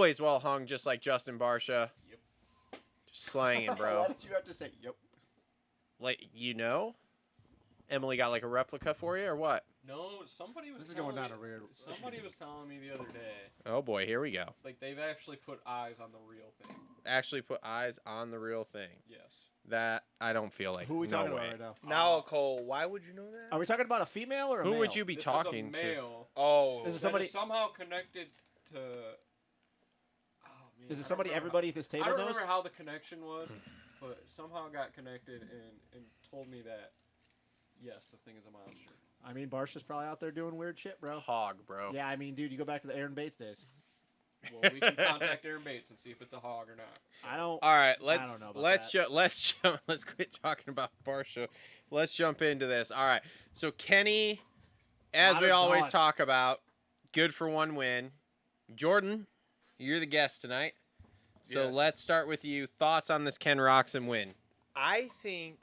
Always well hung, just like Justin Barsha. Yep. Just slanging, bro. Why did you have to say yep? Like, Emily got like a replica for you or what? No, somebody was. This is going telling down me- a weird. Somebody was telling me the other day, Oh boy, here we go. like they've actually put eyes on the real thing. Actually put eyes on the real thing. Yes. That I don't feel like. Who are we no talking way. about right now? Now, Cole, why would you know that? Are we talking about a female or a Who male? would you be This talking is a male Oh, This is that somebody. is somehow connected to. Oh, man, Is it I don't somebody remember everybody at this how, table I don't knows? remember how the connection was, but somehow got connected and told me that. Yes, the thing is a monster. I mean, Barsha's probably out there doing weird shit, to? bro. Hog, bro. Yeah, I mean, dude, you go back to the Aaron Bates days. Well, we can contact Aaron Bates and see if it's a hog or not. I don't. All right, don't let's know about let's that. jump. Let's quit talking about Barsha. Let's jump into this. All right. So Kenny, as Not we a always dog. talk about, good for one win. Jordan, you're the guest tonight. So Yes. let's start with you. Thoughts on this Ken Roxon win? I think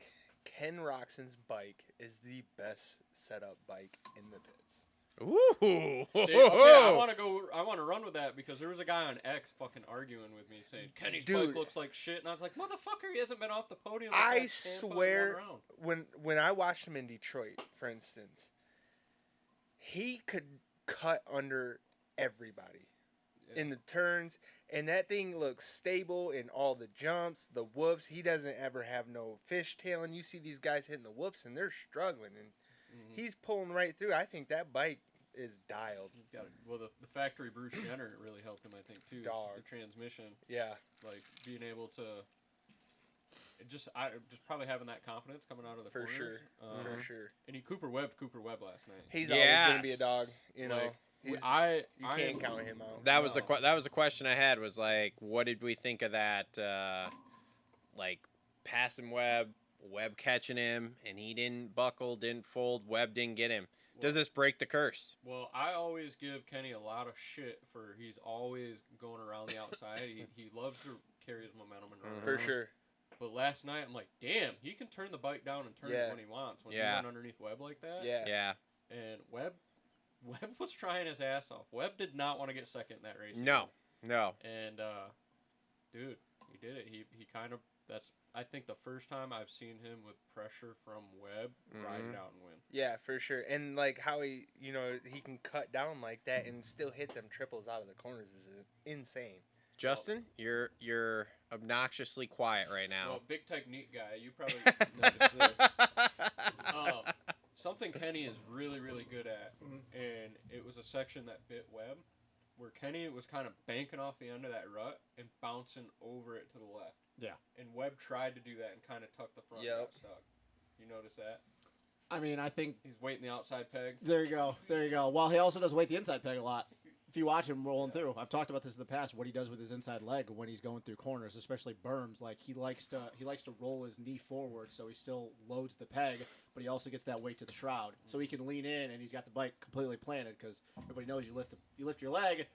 Ken Roxon's bike is the best setup bike in the pits. Ooh. See, okay, I want to run with that because there was a guy on X fucking arguing with me saying Kenny's Dude. bike looks like shit, and I was like, motherfucker, he hasn't been off the podium. I besides Tampa in swear, one round. when I watched him in Detroit, for instance, he could cut under everybody Yeah. in the turns, and that thing looks stable in all the jumps, the whoops. He doesn't ever have no fishtailing. You see these guys hitting the whoops, and they're struggling, and Mhm. he's pulling right through. I think that bike is dialed. He's got the factory Bruce Jenner really helped him, I think, too. Dog. The transmission, Yeah, like being able to just probably having that confidence coming out of the for corners. sure, for sure. And he Cooper Webb last night. He's always gonna be a Yes. dog. You know, Like, He's- I you I can't am- count him out. That was No. that was the question I had. Was like, what did we think of that? Like passing Webb catching him, and he didn't buckle, didn't fold. Webb didn't get him. Does this break the curse? Well, I always give Kenny a lot of shit for he's always going around the outside. he loves to carry his momentum and run For around. sure. But last night, I'm like, damn, he can turn the bike down and turn Yeah. it when he wants. When Yeah. he went underneath Webb like that. Yeah. Yeah. And Webb was trying his ass off. Webb did not want to get second in that race. No. No. And, dude, he did it. He kind of, that's, I think, the first time I've seen him with pressure from Webb ride it out and win. Yeah, for sure. And like how he can cut down like that and still hit them triples out of the corners is insane. Justin, you're obnoxiously quiet right now. Well, big technique guy, you probably noticed this. Something Kenny is really, really good at, and it was a section that bit Webb, where Kenny was kind of banking off the end of that rut and bouncing over it to the left. Yeah. And Webb tried to do that and kind of tucked the front and got stuck. You notice that? I mean, I think He's weighting the outside peg. there you go. There you go. Well, he also does weight the inside peg a lot. If you watch him rolling through, I've talked about this in the past. What he does with his inside leg when he's going through corners, especially berms, like he likes to roll his knee forward, so he still loads the peg, but he also gets that weight to the shroud, so he can lean in and he's got the bike completely planted because everybody knows you lift your leg,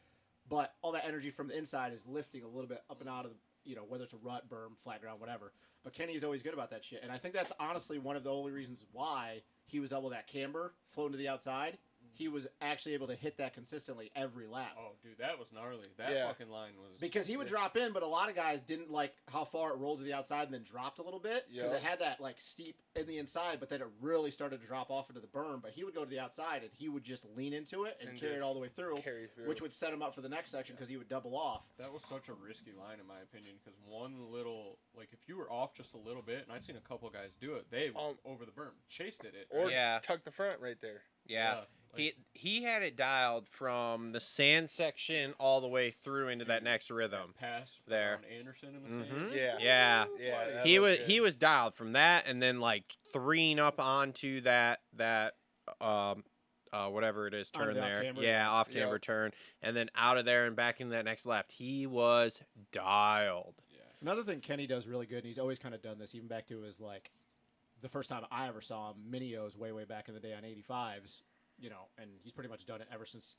but all that energy from the inside is lifting a little bit up and out of the, whether it's a rut, berm, flat ground, whatever. But Kenny's always good about that shit, and I think that's honestly one of the only reasons why he was able to that camber floating to the outside. He was actually able to hit that consistently every lap. Oh, dude, that was gnarly. That Yeah. fucking line was... Because he would drop in, but a lot of guys didn't like how far it rolled to the outside and then dropped a little bit. Because Yep. it had that like steep in the inside, but then it really started to drop off into the berm. But he would go to the outside and he would just lean into it and carry it all the way through, Carry through. which would set him up for the next section because he would double off. That was such a risky line, in my opinion, because one little, like, if you were off just a little bit, and I've seen a couple guys do it, they over the berm, chased it. or Yeah. tuck the front right there. Yeah. like- He had it dialed from the sand section all the way through into that next rhythm. Pass There. on Anderson in the Mhm. sand. Yeah. Yeah. Yeah. that He looked was good. he was dialed from that, and then like threeing up onto that whatever it is Onto turn the off there. camber. Yeah, off camber Yep. turn, and then out of there and back into that next left. He was dialed. Yeah. Another thing Kenny does really good, and he's always kind of done this, even back to his like the first time I ever saw him, Minios way back in the day on 85s, and he's pretty much done it ever since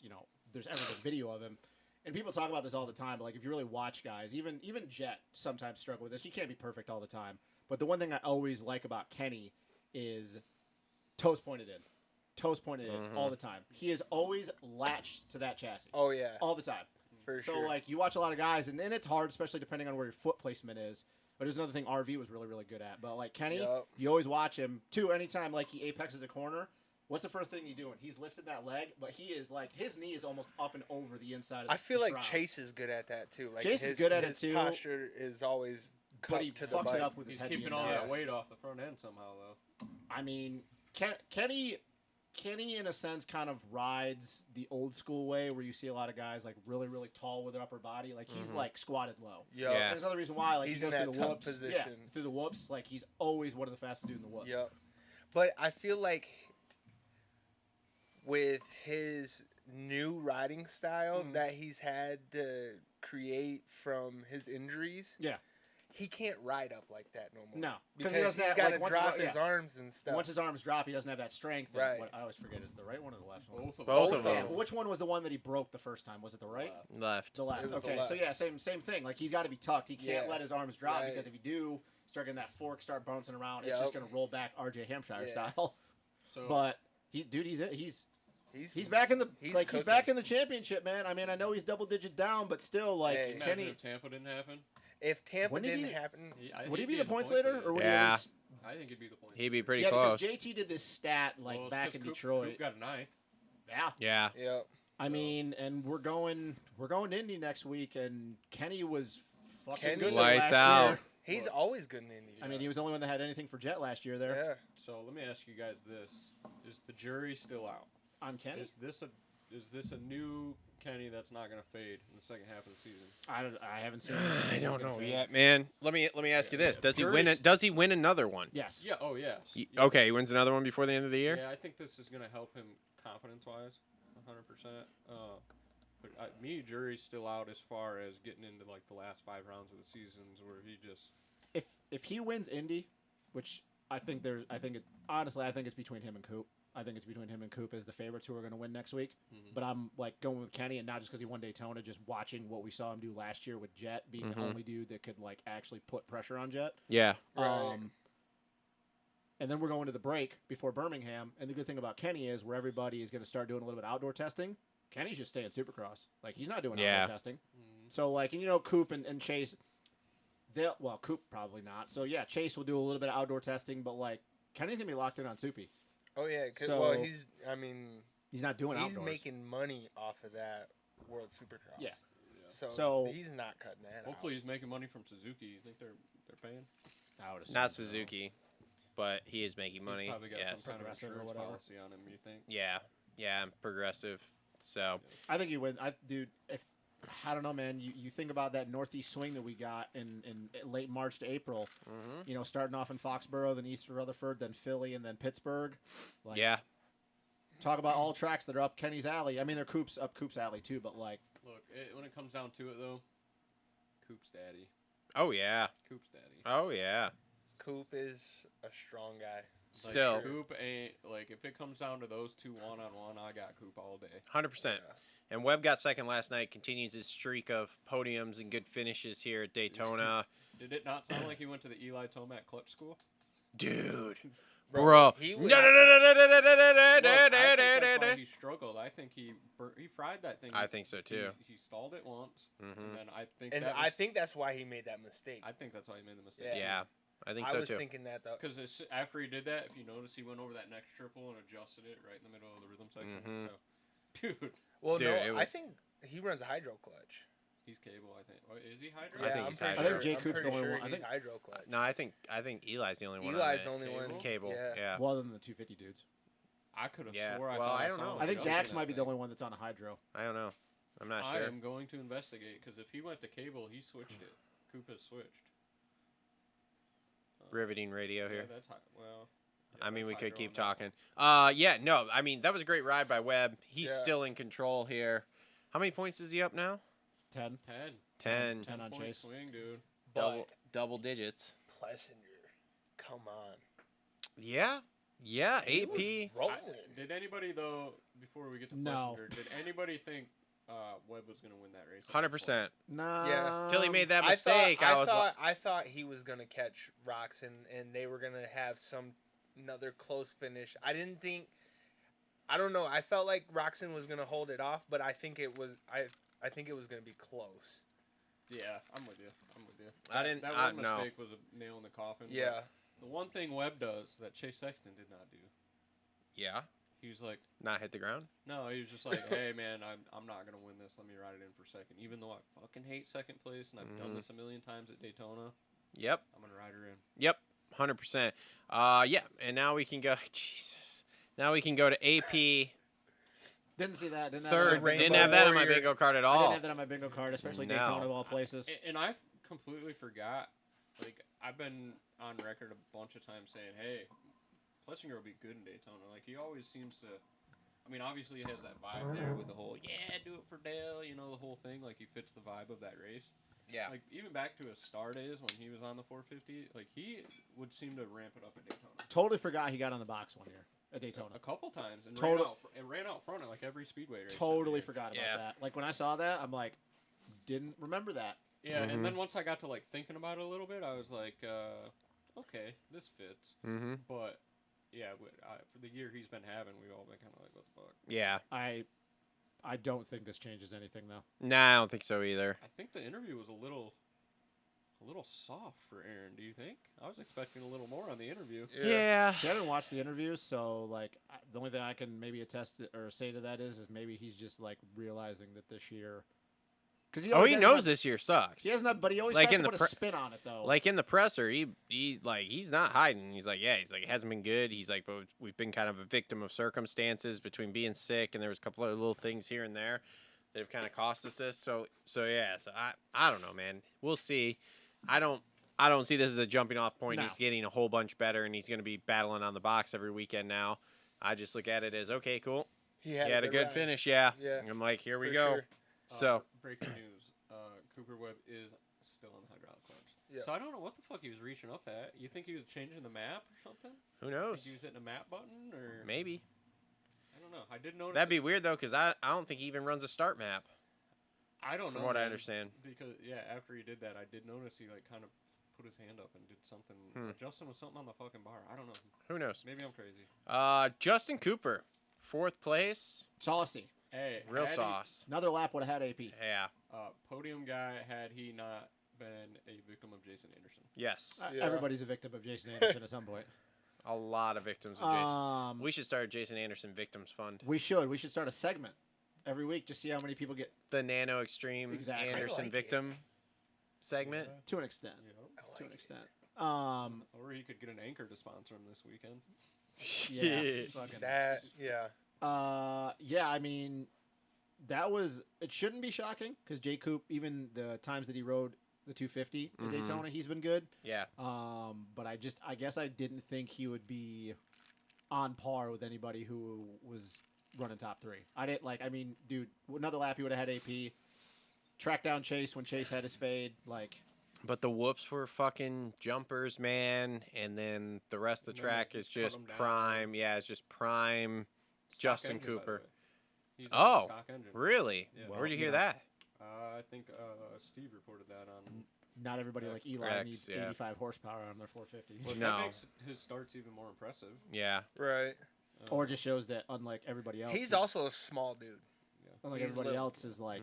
there's ever been video of him. And people talk about this all the time, but like if you really watch guys, even Jet sometimes struggle with this. You can't be perfect all the time, but the one thing I always like about Kenny is toes pointed in all the time. He is always latched to that chassis Oh yeah. all the time. For So sure. like you watch a lot of guys, and it's hard, especially depending on where your foot placement is. But there's another thing RV was really, really good at. But like Kenny, Yup. you always watch him too. Anytime like he apexes a corner, what's the first thing he's doing? He's lifting that leg, but he is like his knee is almost up and over the inside of the I feel like shroud. Chase is good at that too. Like Chase is his, good at it his too, posture is always but cut he to the fucks bike. it up with his He's head. keeping being all down. that weight off the front end somehow, though. I mean, Kenny, in a sense, kind of rides the old school way where you see a lot of guys like really, really tall with their upper body. Like he's like squatted low. Yup. Yeah. And there's another reason why. Like He's he goes in through that the tough whoops. Yeah, position. through the whoops. Like he's always one of the fastest dudes in the whoops. Yep. But I feel like with his new riding style that he's had to create from his injuries, Yeah. he can't ride up like that no more. No, because he doesn't he's have, got like, to once drop his- his arms and stuff. Once his arms drop, he doesn't have that strength. And Right. What I always forget is it the right one or the left one. Both of Both them. of Yeah, them. but which one was the one that he broke the first time? Was it the right? Left. The left. It was the Okay, left. so yeah, same thing. Like he's got to be tucked. He can't Yeah. let his arms drop Right. because if you do, start getting that fork, start bouncing around, it's Yep. just gonna roll back RJ Hampshire Yeah. style. So, But he's He's back in the He's he's cooking. back in the championship, man. I mean, I know he's double digit down, but still, like Hey. imagine Kenny, if Tampa didn't happen. If Tampa Wouldn't he didn't be- happen, would he he'd be the in points leader, or would he Yeah. at least, I think he'd be the points He'd be leader. pretty yeah, close. because JT did this stat like Well, it's back 'cause in Coop- Detroit. Coop got a ninth. Yeah, Yeah. yep. I mean, and we're going to Indy next week, and Kenny was fucking Kenny- good Lights last out. year. He's always good in Indy. I mean, he was the only one that had anything for Jet last year there. Yeah. So let me ask you guys this: is the jury still out? On Kenny, Is this a new Kenny that's not going to fade in the second half of the season? I haven't seen. I don't know yet, man. Let me ask you this: Does he Jury's- Does he win another one? Yes. Yeah. Oh yeah. Okay, he wins another one before the end of the year. Yeah, I think this is going to help him confidence-wise, 100%. But jury's still out as far as getting into like the last 5 rounds of the seasons where he just. If he wins Indy, which honestly I think it's between him and Coop. I think it's between him and Coop as the favorites who are going to win next week. Mhm. But I'm like going with Kenny, and not just because he won Daytona, just watching what we saw him do last year with Jet being the only dude that could like actually put pressure on Jet. Yeah. Right. And then we're going to the break before Birmingham. And the good thing about Kenny is where everybody is going to start doing a little bit of outdoor testing. Kenny's just staying Supercross. Like he's not doing Yeah. outdoor testing. So like, and you know, Coop and Chase, Coop probably not. So yeah, Chase will do a little bit of outdoor testing, but like Kenny's gonna be locked in on Soupy. Oh yeah. So- He's Not doing he's outdoors. making money off of that World Supercross. Yeah. So, So- he's not cutting that Hopefully, he's making money from Suzuki. You think they're paying? I would assume Not so. Suzuki, but he is making money. He's probably got Yes. some kind of Progressive or insurance whatever. policy on him. You think? Yeah. Yeah. Progressive. So I think he wins. If I don't know, man. You think about that northeast swing that we got in late March to April. Mhm. You know, starting off in Foxborough, then East Rutherford, then Philly, and then Pittsburgh. Like, yeah. Talk about all tracks that are up Kenny's alley. I mean, they're Coop's alley too, but like, Look, when it comes down to it, though, Coop's daddy. Oh yeah. Coop's daddy. Oh yeah. Coop is a strong guy. Like, Still. Coop ain't like if it comes down to those two one-on-one, I got Coop all day. 100%. And Webb got second last night. Continues his streak of podiums and good finishes here at Daytona. Did it not sound like he went to the Eli Tomac clutch school? Dude. Bro. he No, was- no, no, no, no, no, no, no, no, Look, no, I no, think no, that's why no. he struggled. I think he fried that thing. I think so too. He stalled it once, Mhm. and then I think And that I think that's why he made that mistake. I think that's why he made the mistake. Yeah. I think I so was too. thinking that though. Because after he did that, if you notice, he went over that next triple and adjusted it right in the middle of the rhythm section. Mhm. So, dude, Well, Dude, no, it I was- think he runs a hydro clutch. he's cable. I think. Or is he hydro? I think I'm he's pretty hydro. I think Jay I'm Coop's the pretty only sure one. I he's think hydro clutch. No, I think Eli's the only one. Eli's the on only one. Cable? Cable. Yeah. Yeah. well, other than the 250 dudes. I could have Yeah, swore. I well, thought I don't saw know. him I think adjusting Dax that might be the thing. only one that's on a hydro. I don't know. I'm not I sure. am going to investigate because if he went to cable, he switched it. Coop has switched. Riveting radio Yeah, here. that's well. I mean, we that's could hydro keep on that talking. one. Yeah, no, I mean, that was a great ride by Webb. He's Yeah. still in control here. How many points is he up now? 10. 10. 10. 10 on Point Chase. swing, dude. Double digits. Plessinger, come on. Yeah. Yeah, He AP. was rolling. Did anybody though? Before we get to No. Plessinger, did anybody think Webb was going to win that race? 100%. Nah. Yeah. Till he made that I mistake, I thought he was gonna catch Rox and they were gonna have another close finish. I don't know. I felt like Roxon was gonna hold it off, but I think it was. I think it was going to be close. Yeah, I'm with you. I didn't. That I, one no. mistake was a nail in the coffin. but Yeah. The one thing Webb does that Chase Sexton did not do. Yeah. He was like, Not hit the ground. no, he was just like, hey man, I'm not gonna win this. Let me ride it in for second. Even though I fucking hate second place and I've done this a million times at Daytona, Yep. I'm gonna ride her in. Yep. 100%. Yeah. And now we can go. Jesus. Now we can go to AP. Didn't see that. Didn't Third. Have that on my Didn't bingo have that on my Warrior. bingo card at I didn't all. have that on my bingo card, especially No. Daytona of all places. And I completely forgot. Like I've been on record a bunch of times saying, hey, Plessinger will be good in Daytona. Like he always seems to. I mean, obviously he has that vibe there with the whole do it for Dale, the whole thing. Like he fits the vibe of that race. Yeah. Like even back to his star days when he was on the 450, like he would seem to ramp it up at Daytona. Totally forgot he got on the box one year at Daytona. A couple times and ran out front at like every speedway race. Totally every year. forgot about Yeah. that. Like when I saw that, I'm like, didn't remember that. Yeah, Mhm. and then once I got to like thinking about it a little bit, I was like, okay, this fits. Mm-hmm. But yeah, for the year he's been having, we've all been kind of like, what the fuck? Yeah. I don't think this changes anything though. Nah, I don't think so either. I think the interview was a little soft for Aaron. Do you think? I was expecting a little more on the interview. Yeah. See, I didn't watch the interview, so like the only thing I can maybe attest to, or say to that is maybe he's just like realizing that this year. Because He knows this year sucks. He hasn't, but he always Like tries in to the put a spin on it though. Like in the presser, he's not hiding. He's like, yeah, it hasn't been good. He's like, but we've been kind of a victim of circumstances between being sick, and there was a couple of little things here and there that have kind of cost us this. So I don't know, man. We'll see. I don't see this as a jumping off point. No. He's getting a whole bunch better, and he's going to be battling on the box every weekend now. I just look at it as, okay, cool. He He had a good ride. finish, yeah. Yeah. And I'm like, here we For go. sure. So Breaking news: Cooper Webb is still on the hydraulic clutch. Yeah. So I don't know what the fuck he was reaching up at. You think he was changing the map or something? who Think knows? he was hitting a map button or Maybe. I don't know. I did notice. That'd be weird though, because I don't think he even runs a start map. I don't know. From what I man, understand. Because after he did that, I did notice he like kind of put his hand up and did something. Justin was something on the fucking bar. I don't know. Who knows? Maybe I'm crazy. Justin Cooper, 4th place, Saucy. Hey, real had he- sauce. Another lap would have had AP. Yeah. Podium guy had he not been a victim of Jason Anderson. Yes. Yeah. Everybody's a victim of Jason Anderson at some point. A lot of victims of Jason. We should start a Jason Anderson Victims Fund. We should start a segment every week. Just see how many people get The NANO Extreme Exactly. Anderson I like Victim segment. to an extent. I To like an it. extent. Or he could get an anchor to sponsor him this weekend. Yeah. Fucking. That, yeah. Yeah. I mean, that was. It shouldn't be shocking because J. Coop, even the times that he rode the 250 in Daytona, he's been good. Yeah. But I guess I didn't think he would be on par with anybody who was running top 3. I mean, dude, another lap he would have had AP. Track down Chase when Chase had his fade. Like, But the whoops were fucking jumpers, man. And then the rest of the And then track they is cut just 'em down. prime. Yeah, it's just prime Stock Justin engine, by the Cooper. way. He's on a Oh, stock engine. really? Yeah. Where'd you Well, hear yeah. that? I think Steve reported that on. not everybody like Eli Rex, needs yeah. 85 horsepower on their 450. Well, No. that makes his starts even more impressive. Yeah. Right. Or just shows that unlike everybody else, He's also a small dude. unlike he's everybody little. else is like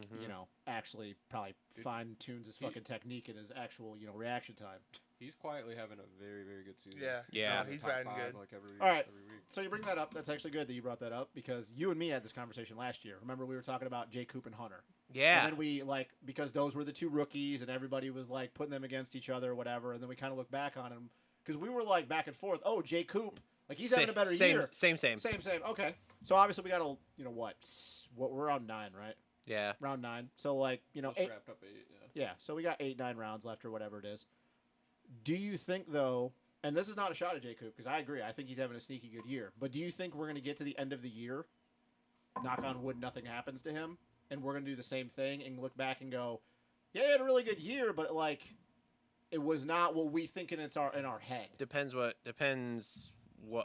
actually probably fine tunes his fucking technique and his actual reaction time. He's quietly having a very, very good season. Yeah. Yeah. No, he's Top riding 5, good. Like every All right. week. So you bring that up. That's actually good that you brought that up because you and me had this conversation last year. Remember we were talking about J. Coop and Hunter. Yeah. And then we because those were the two rookies and everybody was like putting them against each other or whatever. And then we kind of look back on them because we were like back and forth. Oh, Jay Coop, like he's having a better year. Same. Same. Okay. So obviously we got to what we're on 9, right? Yeah. Round 9. So like Just 8. wrapped up 8. Yeah. So we got 8-9 rounds left or whatever it is. Do you think though? And this is not a shot at Jay Coop because I agree. I think he's having a sneaky good year. But do you think we're going to get to the end of the year, knock on wood, nothing happens to him, and we're going to do the same thing and look back and go, yeah, he had a really good year, but like, it was not what we think in our head. Depends what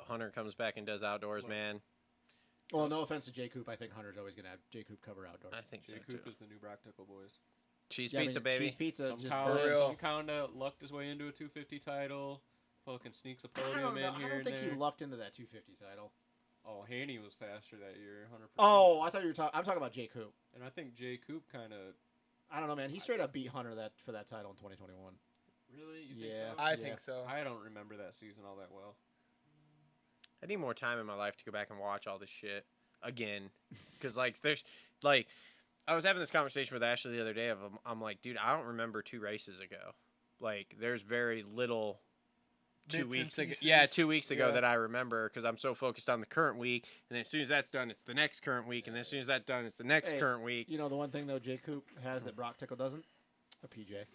Hunter comes back and does outdoors, man. Well, no offense to Jay Coop, I think Hunter's always going to have Jay Coop cover outdoors. I think so Jay too. Coop is the new Practical Boys. Cheese Yeah, I pizza, mean, baby. Cheese pizza. Just real. Some kind of lucked his way into a 250 title. Fucking sneaks a I podium don't know. in I here don't and think there. he lucked into that 250 title. Oh, Haney was faster that year, 100%. Oh, I thought you were talking. I'm talking about Jay Coop. And I think Jay Coop kind of. I don't know, man. He straight up beat Hunter for that title in 2021. Really? You Yeah. think so? I think so. I don't remember that season all that well. I need more time in my life to go back and watch all this shit again, because like there's like I was having this conversation with Ashley the other day. I'm like, dude, I don't remember 2 races ago. Like, there's very little. 2 Bits weeks and ago, pieces. yeah, 2 weeks ago Yeah. that I remember, because I'm so focused on the current week, and then as soon as that's done, it's the next current week, and then as soon as that's done, it's the next Hey, current week. You know the one thing though, Jay Coop has that Brock Tickle doesn't? A PJ.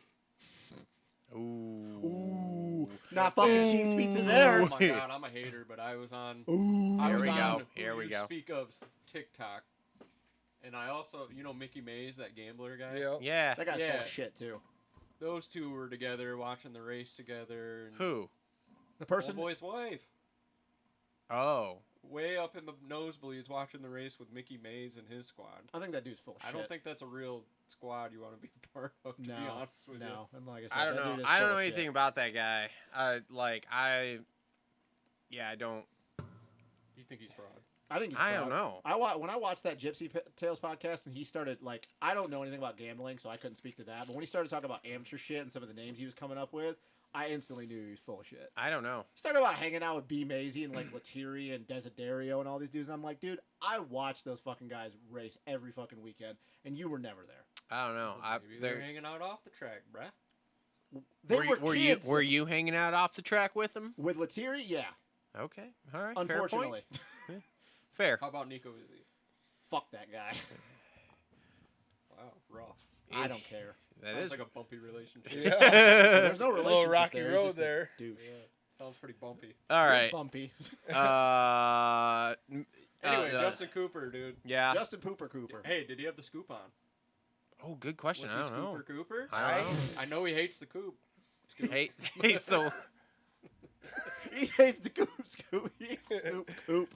Ooh. Not fucking cheese pizza there. Oh my god, I'm a hater, but I was on. Ooh. I Here was we on go. who Here we you go. Speak of TikTok, and I also, Mickey Mays, that gambler guy. Yep. Yeah. That guy's full Yeah. of shit too. Those two were together watching the race together. And Who? The Old person. boy's wife, Oh. way up in the nosebleeds, watching the race with Mickey Mays and his squad. I think that dude's full of shit. I don't think that's a real squad you want to be a part of. To be honest with you. No. And like I said, I don't that know. dude is I don't full know of anything shit. about that guy. Yeah, I don't. You think he's fraud? I think he's I don't fraud. know. When I watched that Gypsy Tales podcast and he started like, I don't know anything about gambling, so I couldn't speak to that. But when he started talking about amateur shit and some of the names he was coming up with, I instantly knew he was full of shit. I don't know. He's talking about hanging out with B. Mazy and like Lethierry and Desiderio and all these dudes. And I'm like, dude, I watch those fucking guys race every fucking weekend, and you were never there. I don't know. Maybe they're hanging out off the track, bruh. They were kids. you hanging out off the track with him? With Lethierry? Yeah. Okay. All right. Unfortunately. Fair. How about Nico Izzy? Fuck that guy. Wow, rough. I don't care. That Sounds is like a bumpy relationship. Yeah. There's no A little relationship rocky there. road He's just a there. Douche. Sounds pretty bumpy. all right. Bumpy. Anyway, Justin Cooper, dude. Yeah. Justin Pooper Cooper. Hey, did he have the scoop on? Oh, good question. Was I he don't know. Scooper Cooper? I don't know. I know he hates the coop. Scoop. Hates the. He hates the Coop Scoop. He hates Scoop Coop.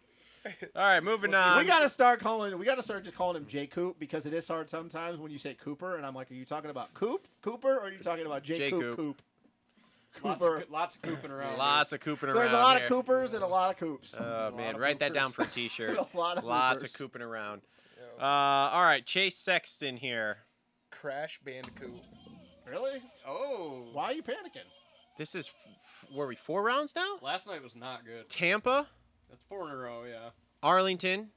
All right, moving on. We gotta start just calling him J Coop because it is hard sometimes when you say Cooper and I'm like, are you talking about Cooper or are you talking about J Coop? Coop. Cooper. Lots of cooping around. Lots of cooping around. There's a lot here. of Coopers and a lot of Coops. Oh man, of write that Coopers. down for a T-shirt. A lot of Lots Coopers. of cooping around. Yeah. All right, Chase Sexton here. Crash Bandicoot. Really? Oh. Why are you panicking? This is were we 4 rounds now? Last night was not good. Tampa, That's 4 in a row, yeah. Arlington,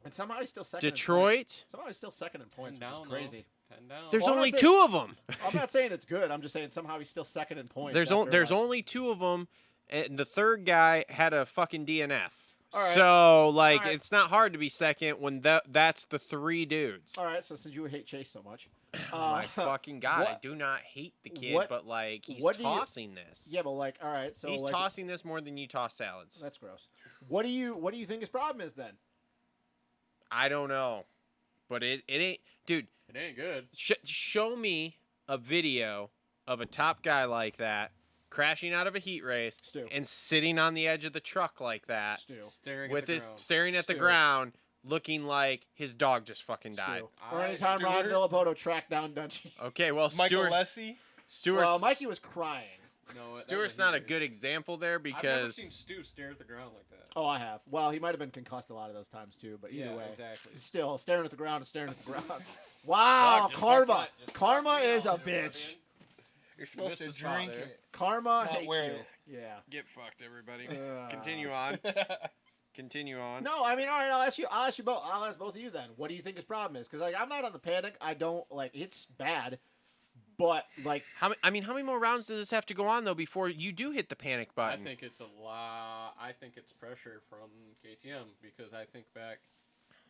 And somehow he's still second. In points. Detroit. Somehow he's still second in points, 10 which down, is crazy. though. 10 down. There's Well, I'm only not 2 of them. I'm not saying it's good. I'm just saying somehow he's still second in points. There's after, like- only 2 of them, and the third guy had a fucking DNF. All right. So like All right. it's not hard to be second when that's the 3 dudes. All right, so since you hate Chase so much, My fucking God, I what- do not hate the kid, what- but like he's what do you- tossing this. yeah, but like, all right, so he's like, tossing this more than you toss salads. That's gross. What do you think his problem is then? I don't know, but it ain't, dude. It ain't good. Show me a video of a top guy like that crashing out of a heat race Stu. and sitting on the edge of the truck like that Stu. Staring with at the his ground. staring at the Stu. ground, looking like his dog just fucking Stu. died. Or anytime Ron Stewart. Villapoto tracked down Dutchie. Okay, well, Michael Lessie. Stewart's Mikey was crying. No, that Stewart's was not a huge. good example there I've never because seen Stu stare at the ground like that. Oh, I have. Well, he might have been concussed a lot of those times too, but either Yeah, way. exactly. Still, staring at the ground and staring at the ground. Wow, Fuck, just karma. fuck that. Just Karma fuck me is a out, you know what I bitch. mean? You're supposed Missed to the spot drink there. it. Karma Not hates wear you. it. Yeah. get fucked, everybody. Uh, Continue on. Continue on. No, I mean, all right. I'll ask you both. I'll ask both of you then. What do you think his problem is? Because like, I'm not on the panic. I don't like. It's bad, but like, How many more rounds does this have to go on though before you do hit the panic I button? think it's a lot. I think it's pressure from KTM because I think back,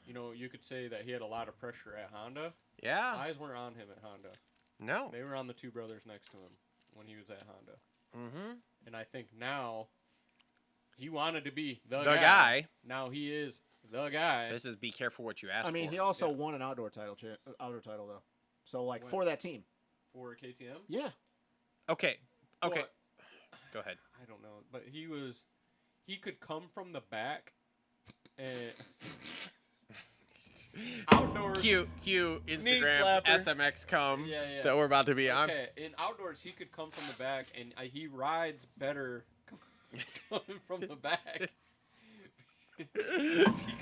you could say that he had a lot of pressure at Honda. yeah. Eyes weren't on him at Honda. No. They were on the 2 brothers next to him when he was at Honda. Mm-hmm. And I think now he wanted to be the The guy. guy. Now he is the guy. This is be careful what you ask I mean, for. he also Yeah. won an outdoor title though. So like When? for that team. For KTM. Yeah. Okay. Okay. But- Go ahead. I don't know, but he could come from the back and outdoors. Cue Instagram slapper. SMX come Yeah. that we're about to be on. Okay, in outdoors he could come from the back and he rides better coming from the back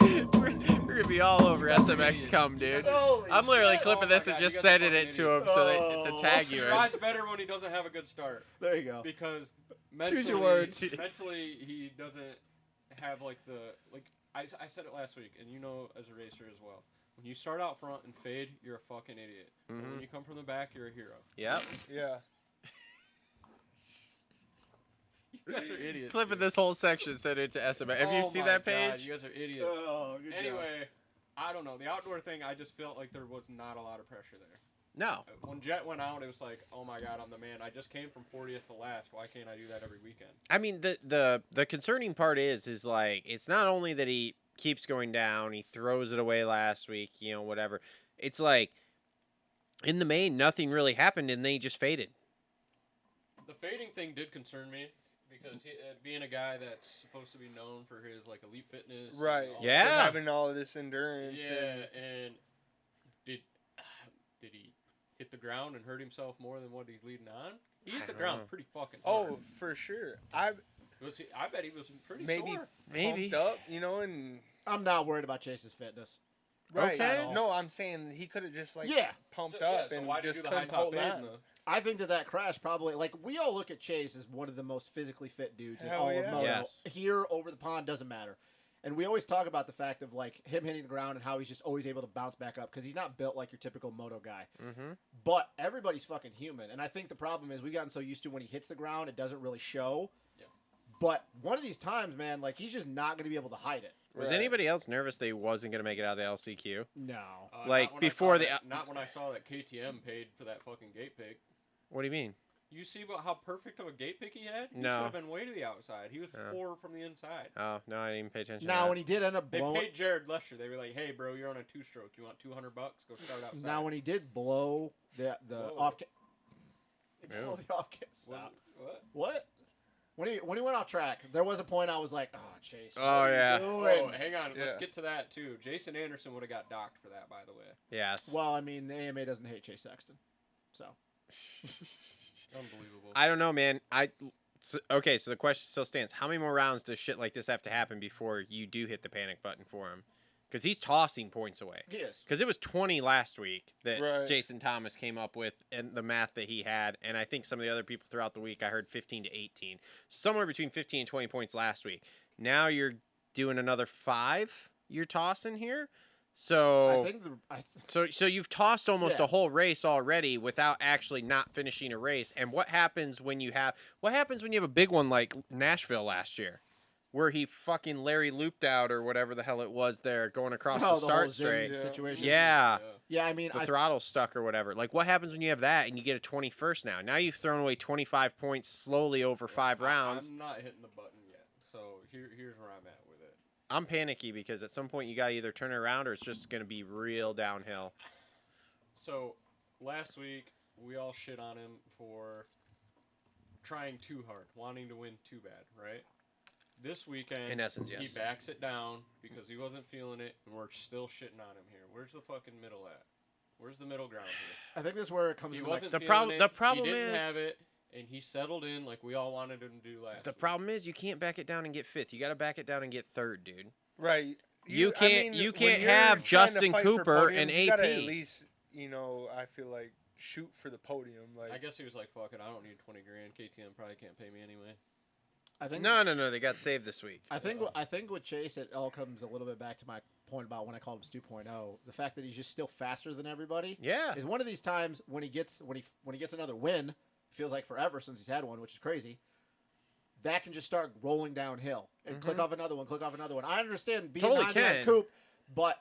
we're gonna be all over SMX cum, dude. Holy I'm literally shit. clipping Oh my this and God, just you guys are sending it fucking to him to idiots. tag He you in. rides better when he doesn't have a good start. There you go. Because Choose mentally, your words. mentally he doesn't have like the I said it last week, and you know as a racer as well. When you start out front and fade, you're a fucking idiot. And when you come from the back, you're a hero. Yep. Yeah. You guys are idiots. Clipping dude. this whole section, send it to SMX. Have you Oh seen my that God, page? you guys are idiots. Oh, good job. Anyway, I don't know. The outdoor thing, I just felt like there was not a lot of pressure there. No. When Jet went out, it was like, oh my God, I'm the man. I just came from 40th to last. Why can't I do that every weekend? I mean, the concerning part is like it's not only that he keeps going down, he throws it away last week, you know, whatever. It's like in the main, nothing really happened, and they just faded. The fading thing did concern me because being a guy that's supposed to be known for his like elite fitness, and Right. all Yeah. that- Having all of this endurance. yeah, and did he hit the ground and hurt himself more than what he's leading on? He hit I the don't ground know. pretty fucking hard. Oh, for sure. I bet he was pretty Maybe sore. Maybe. pumped up, you know, and I'm not worried about Chase's fitness. right. Okay. No, I'm saying he could have just like Yeah. pumped So- up yeah, so and why did just you do the high couldn't top hold fade on. in the- I think that crash probably, like, we all look at Chase as one of the most physically fit dudes in Hell all yeah. of moto. Yes. Here, over the pond, doesn't matter. And we always talk about the fact of, like, him hitting the ground and how he's just always able to bounce back up because he's not built like your typical moto guy. Mm-hmm. But everybody's fucking human. And I think the problem is we've gotten so used to when he hits the ground, it doesn't really show. Yeah. But one of these times, man, like, he's just not going to be able to hide it. Was Right. anybody else nervous they wasn't gonna make it out of the LCQ? No. Like, not when I before saw the- that- not when I saw that KTM paid for that fucking gate pick. What do you mean? You see how perfect of a gate pick he had? He No. should have been way to the outside. He was Yeah. 4 from the inside. Oh no, I didn't even pay attention. Now, to when he did end up They blowing... paid Jared Lesher. They were like, "Hey, bro, you're on a 2-stroke. You want $200? Go start outside." Now, when he did blow the Whoa. off... Ew. Blow the off... What? Stop. What? When he went off track, there was a point I was like, "Oh, Chase, what Oh, are you yeah. doing?" Oh, hang on. Let's Yeah. get to that too. Jason Anderson would have got docked for that, by the way. yes. Well, I mean, the AMA doesn't hate Chase Sexton, so Unbelievable. I don't know, man. Okay, so the question still stands: how many more rounds does shit like this have to happen before you do hit the panic button for him? Because he's tossing points away. he is. Because it was 20 last week that Right. Jason Thomas came up with, and the math that he had, and I think some of the other people throughout the week, I heard 15 to 18, somewhere between 15 and 20 points last week. Now you're doing another 5. You're tossing here, so I think so you've tossed almost Yeah. a whole race already without actually not finishing a race. And what happens when you have a big one like Nashville last year, where he fucking Larry looped out or whatever the hell it was there going across the whole start Zim straight. Yeah. situation. Yeah. Yeah, I mean, The throttle stuck or whatever. Like, what happens when you have that and you get a 21st now? Now you've thrown away 25 points slowly over 5 rounds. I'm not hitting the button yet. So here's where I'm at with it. I'm panicky because at some point you got to either turn it around or it's just going to be real downhill. So last week we all shit on him for trying too hard, wanting to win too bad, right? This weekend, In essence, he yes. backs it down because he wasn't feeling it, and we're still shitting on him here. Where's the fucking middle at? Where's the middle ground here? I think this is where it comes He to, like, wasn't The feeling prob- it. the problem he didn't is- have it, and he settled in like we all wanted him to do last. The week. problem is you can't back it down and get 5th. You got to back it down and get 3rd, dude. Right. You can't- you when can't you're have trying to Justin fight for Cooper podiums, and you gotta AP. at least, you know, I feel like shoot for the podium. Like, I guess he was like, "Fuck it, I don't need 20 grand. KTM probably can't pay me anyway." I think No. They got saved this week. I think with Chase, it all comes a little bit back to my point about when I called him Stu 2.0. The fact that he's just still faster than everybody Yeah. is one of these times when he gets another win. Feels like forever since he's had one, which is crazy. That can just start rolling downhill and click off another one, click off another one. I understand being Totally 99 can. Coop, but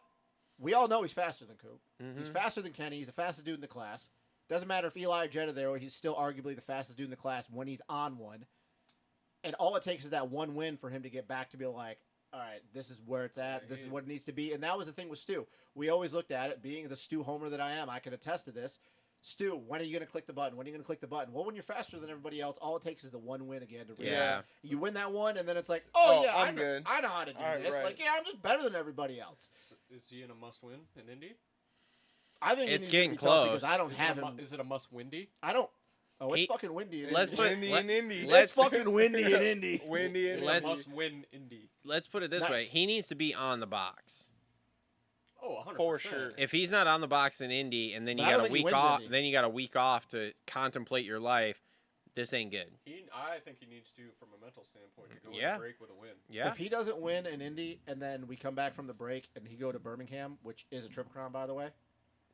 we all know he's faster than Coop. Mm-hmm. He's faster than Kenny. He's the fastest dude in the class. Doesn't matter if Eli or Jed are there, he's still arguably the fastest dude in the class when he's on one. And all it takes is that one win for him to get back to be like, all right, this is where it's at. This is what it needs to be. And that was the thing with Stu. We always looked at it, being the Stu homer that I am, I can attest to this. Stu, when are you going to click the button? When are you going to click the button? Well, when you're faster than everybody else, all it takes is the one win again to realize Yeah. you win that one, and then it's like, Oh, yeah, I'm good. I know how to do All right, this. right. Like, yeah, I'm just better than everybody else. Is he in a must-win in Indy? I think It's needs to getting be tough close. because I don't have him. Is it a must-windy? I don't. Oh, it's He- fucking windy. In let's Indy. put- Windy let- in Indy. let's- It's fucking windy in Indy. Windy in Let's- Indy. must-win Indy. Let's put it this Nice. way: he needs to be on the box. Oh, 100%. For sure. If he's not on the box in Indy, and then you But I don't got a think he week wins off, Indy. then you got a week off to contemplate your life. This ain't good. I think he needs to, from a mental standpoint, to go Yeah. in break with a win. Yeah. If he doesn't win in Indy, and then we come back from the break, and he go to Birmingham, which is a Triple Crown, by the way.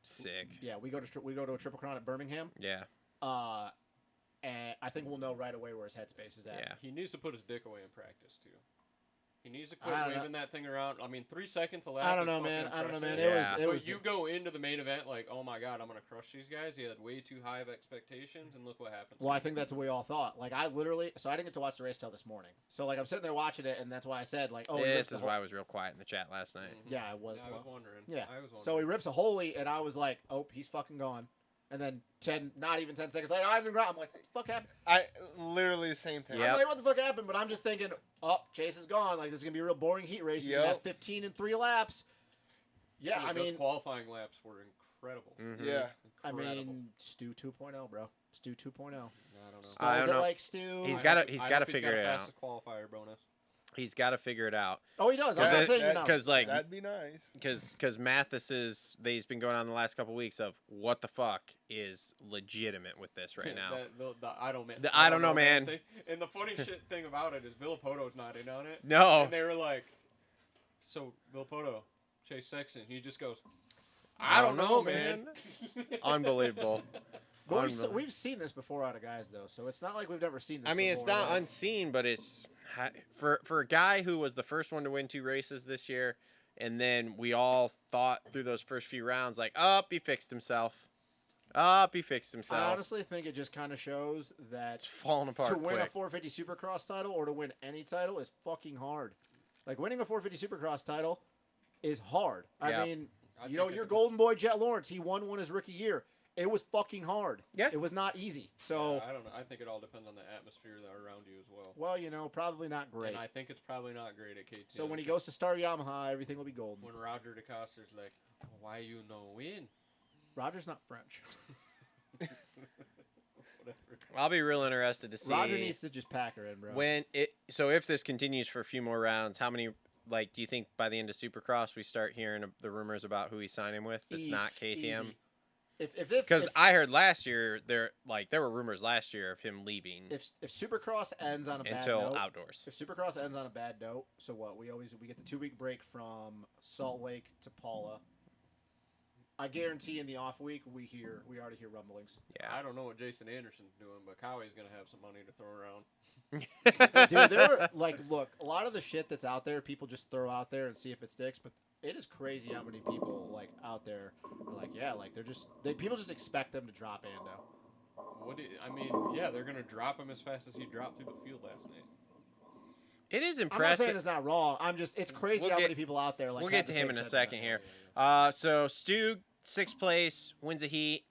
Sick. Yeah, we go to a Triple Crown at Birmingham. Yeah. And I think we'll know right away where his headspace is at. Yeah. He needs to put his dick away in practice, too. He needs to I quit don't know. waving that thing around. I mean, 3 seconds a lap. I don't is know, fucking man. I don't know, man. impressive. Yeah. It But was. you go into the main event like, oh my god, I'm gonna crush these guys. He had way too high of expectations, and look what happened. Well, I think that's what we all thought. Like, I literally, so I didn't get to watch the race till this morning. So, like, I'm sitting there watching it, and that's why I said, like, oh, he rips This the is whole- why I was real quiet in the chat last night. Mhm. Yeah, I was. I was wondering. Yeah. I was wondering. So he rips a holy, and I was like, oh, he's fucking gone. And then not even 10 seconds later, I'm like, what the fuck happened? I literally the same thing. Yep. I'm like, what the fuck happened? But I'm just thinking, oh, Chase is gone. Like, this is going to be a real boring heat race. He's going to have Yep. 15 in 3 laps. Yeah, Dude, I those mean, qualifying laps were incredible. Mhm. Yeah. I Incredible. mean, Stu 2.0, bro. Stu 2.0. I don't know. I Spells don't it know. like Stu. He's I gotta- hope- he's I gotta hope figure it pass out. the qualifier bonus. He's got to figure it out. Oh, he does. I'm not saying you're not. Because like, That'd be nice. because Mathis is he's been going on the last couple weeks of what the fuck is legitimate with this right now. The I don't man. The I don't know, man. thing. And the funny shit thing about it is Villapoto's not in on it. No. And they were like, so Villapoto, Chase Sexton, he just goes, I don't know, man. Unbelievable. But Unbelievable. we've seen this before out of guys, though, so it's not like we've never seen this I mean, it's before, not right? unseen, but it's for a guy who was the first one to win 2 races this year, and then we all thought through those first few rounds like, he fixed himself. He fixed I himself. honestly think it just kind of shows that It's falling apart to win quick. a 450 Supercross title or to win any title is fucking hard. Like, winning a 450 Supercross title is hard. Yeah. I mean, I you know, think your it- golden boy, Jet Lawrence, he won one his rookie year. It was fucking hard. Yeah. It was not easy. So, I don't know. I think it all depends on the atmosphere that are around you as well. well, you know, probably not great. And I think it's probably not great at KTM. So when he goes to Star Yamaha, everything will be golden. when Roger DeCoster's like, why you no win? Roger's not French. Whatever. I'll be real interested to see Roger needs to just pack her in, bro. when it. So if this continues for a few more rounds, how many? Like, do you think by the end of Supercross we start hearing the rumors about who he's signing with? That's not KTM. Easy. If Because I heard last year there were rumors last year of him leaving if Supercross ends on a bad until note, outdoors. if Supercross ends on a bad note, so what? We get the 2-week break from Salt Lake to Paula. I guarantee in the off week we already hear rumblings. Yeah. I don't know what Jason Anderson's doing, but Cowie's going to have some money to throw around. Dude, there are, like, look, a lot of the shit that's out there, people just throw out there and see if it sticks. But it is crazy how many people like out there are like, yeah, like people just expect them to drop Ando. They're going to drop him as fast as he dropped through the field last night. It is I'm not saying impressive. it's not wrong. It's crazy We'll how get- many people out there like. We'll have get to the him same in a sentiment. second here. Yeah. So Stu, 6th place, wins a heat.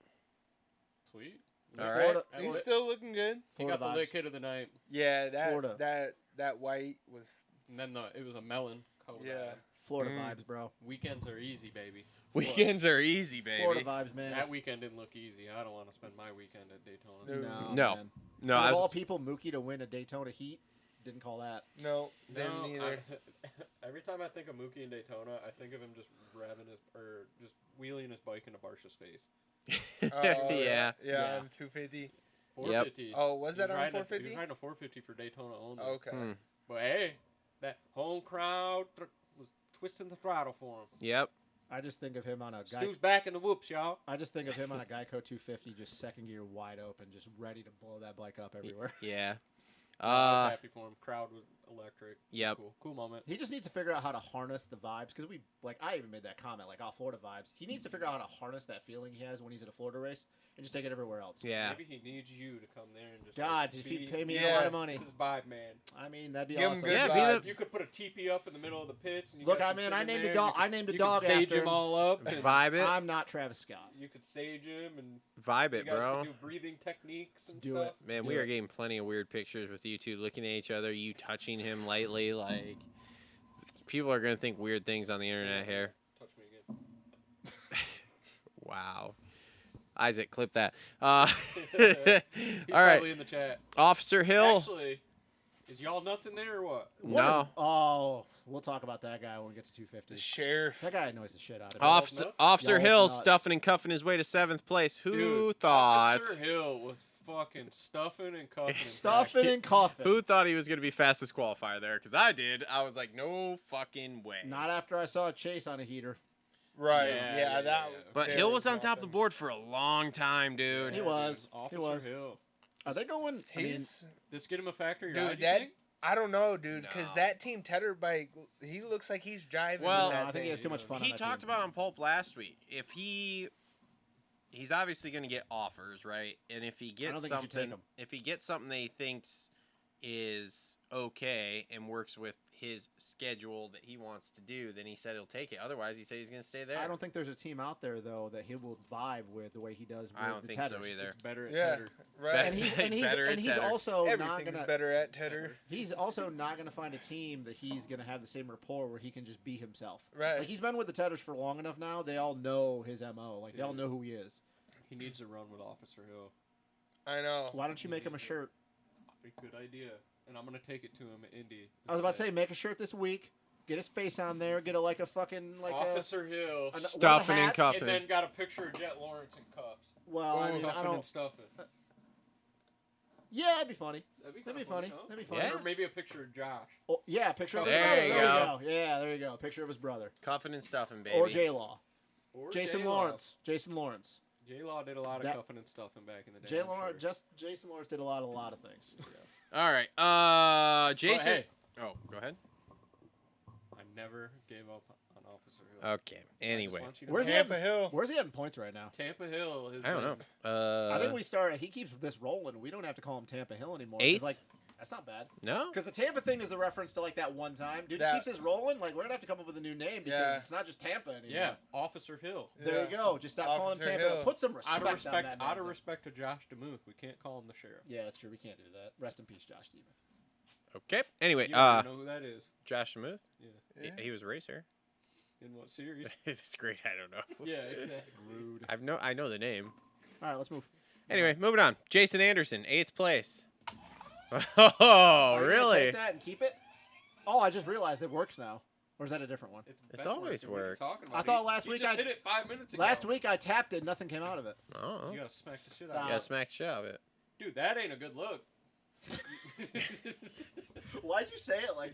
Sweet. All Lick- right. Florida, and He's lick- still looking good. he got Florida the lick vibes. hit of the night, Yeah, Florida. that white was. and then it was a melon. Coat Yeah. Florida Mm. vibes, bro. Weekends are easy, baby. Weekends are easy, baby. Florida vibes, man. That weekend didn't look easy. I don't want to spend my weekend at Daytona. No. No, No. man. No, Of I all was, people, Mookie to win a Daytona heat, didn't call that. No, didn't either. Every time I think of Mookie in Daytona, I think of him just just wheeling his bike into Barsha's face. yeah. Yeah. Yeah, on 250. 450. Oh, was that He on riding a- 450? He was riding a 450 for Daytona only. Okay. Hmm. But hey, that home crowd was twisting the throttle for him. Yep. I just think of him on a guy. Stu's back in the whoops, y'all. I just think of him on a Geico 250, just second gear wide open, just ready to blow that bike up everywhere. Yeah. I was happy for him. Crowd was electric. Yep. Cool moment. He just needs to figure out how to harness the vibes because I even made that comment like, Florida vibes. He needs to figure out how to harness that feeling he has when he's at a Florida race and just take it everywhere else. Yeah. Maybe he needs you to come there and just. God, like, if he be pay me a Yeah. lot of money, his vibe, man. I mean that'd be Give him awesome. good Yeah, be vibes. the- You could put a teepee up in the middle of the pits. And you Look, guys I can mean, sit I in named a there, dog. you could- I named a you dog could sage after him him. all up. And Vibe it. I'm not Travis Scott. you could sage him and Vibe you it, guys bro. could do breathing techniques and Do stuff. it. Man, Do we are it. getting plenty of weird pictures with you two looking at each other, you touching him lightly. Like, people are going to think weird things on the internet here. Touch me again. Wow. Isaac, clip that. He's All right, probably in the chat. Officer Hill. Actually, is y'all nuts in there or what? What is- No. oh, we'll talk about that guy when we get to The 250. sheriff. That guy annoys the shit out of me. Officer nuts? Officer Y'all's Hill nuts. stuffing and cuffing his way to 7th place. Who Dude, thought? Officer Hill was fucking stuffing and cuffing. in Stuffing practice. and coughing. Who thought he was going to be fastest qualifier there? Because I did. I was like, no fucking way. Not after I saw Chase on a heater. Right. Yeah, Yeah. yeah, That. yeah. But there Hill was on top of the nothing. board for a long time, dude. He Yeah, was. dude, Officer He was. Hill. Are they going? I mean, He's. This get him a factory Dude, ride, you that- think? I don't know, dude, because No. that Team Tedder bike, he looks like he's driving. Well, with that I think he thing. has too much fun. He on that talked team. about on Pulp last week. If he's obviously going to get offers, right? And if he gets don't think you should take something, 'em. if he gets something that he thinks is okay and works with his schedule that he wants to do, then he said he'll take it. Otherwise, he said he's going to stay there. I don't think there's a team out there though that he will vibe with the way he does. With I don't the think so Tedders. either. It's better at Yeah, Tedder. right. And he's Better at Tedder. also not Everything's gonna. better at Tedder. He's also not gonna find a team that he's gonna have the same rapport where he can just be himself. Right. Like he's been with the Tedders for long enough now. They all know his mo. Like they all know who he is. He needs to run with Officer Hill. I know. Why don't you make him a shirt? Good idea. And I'm gonna take it to him at Indy. I was about to say make a shirt this week. Get his face on there. Get a like a fucking like Officer Hill. a Stuffing and hats, cuffing. And then got a picture of Jet Lawrence in cuffs. Well, I Ooh. mean, I Cuffing and don't. stuffing. Yeah, that'd be funny. That'd That'd be kinda funny. huh? That'd be funny. Yeah. Or maybe a picture of Josh. Oh, yeah, picture of his There brother. you There go. you go. Yeah, there you go. Picture of his brother. Cuffing and stuffing, baby. Or J Law. Or Jason J-Law. Lawrence. Jason Lawrence. J-Law did a lot of That- cuffing and stuffing back in the day. J I'm Lawrence. sure. Just Jason Lawrence did a lot of things. All right. Jason. hey. Oh, go ahead. I never gave up on Officer Hill. Okay. Anyway. I just want you to Where's know. he Tampa Hill. Where's he at in points right now? Tampa Hill? Has I don't know. been- I think we started. He keeps this rolling. We don't have to call him Tampa Hill anymore. 'Cause, Eighth? Like that's not bad. No. Because the Tampa thing is the reference to like that one time. Dude, That- he keeps this rolling. Like we're gonna have to come up with a new name because Yeah. it's not just Tampa anymore. Yeah, Officer Hill. There you Yeah. go. Just stop calling him Officer Tampa. Hill. Put some respect, Out of on respect, that. out of name. respect to Josh DeMuth, we can't call him the sheriff. Yeah, that's true. We can't do that. Rest in peace, Josh Stevens. Okay. Anyway. You don't even know who that is. Josh Demuth. Yeah. Yeah. He was a racer. In what series? It's great. I don't know. Yeah, exactly. Rude. I know the name. All right, let's move. Anyway, moving on. Jason Anderson, 8th place. Oh, Are you gonna really? Take that and keep it. Oh, I just realized it works now. Or is that a different one? It's been always working. What are you worked. talking I about? thought He- last he week just I- hit it 5 minutes ago. Last week I tapped it, nothing came out of it. Oh. You gotta smack the shit out. Stop. of Yeah, it. smack the shit out of it. Dude, that ain't a good look. Why'd you say it like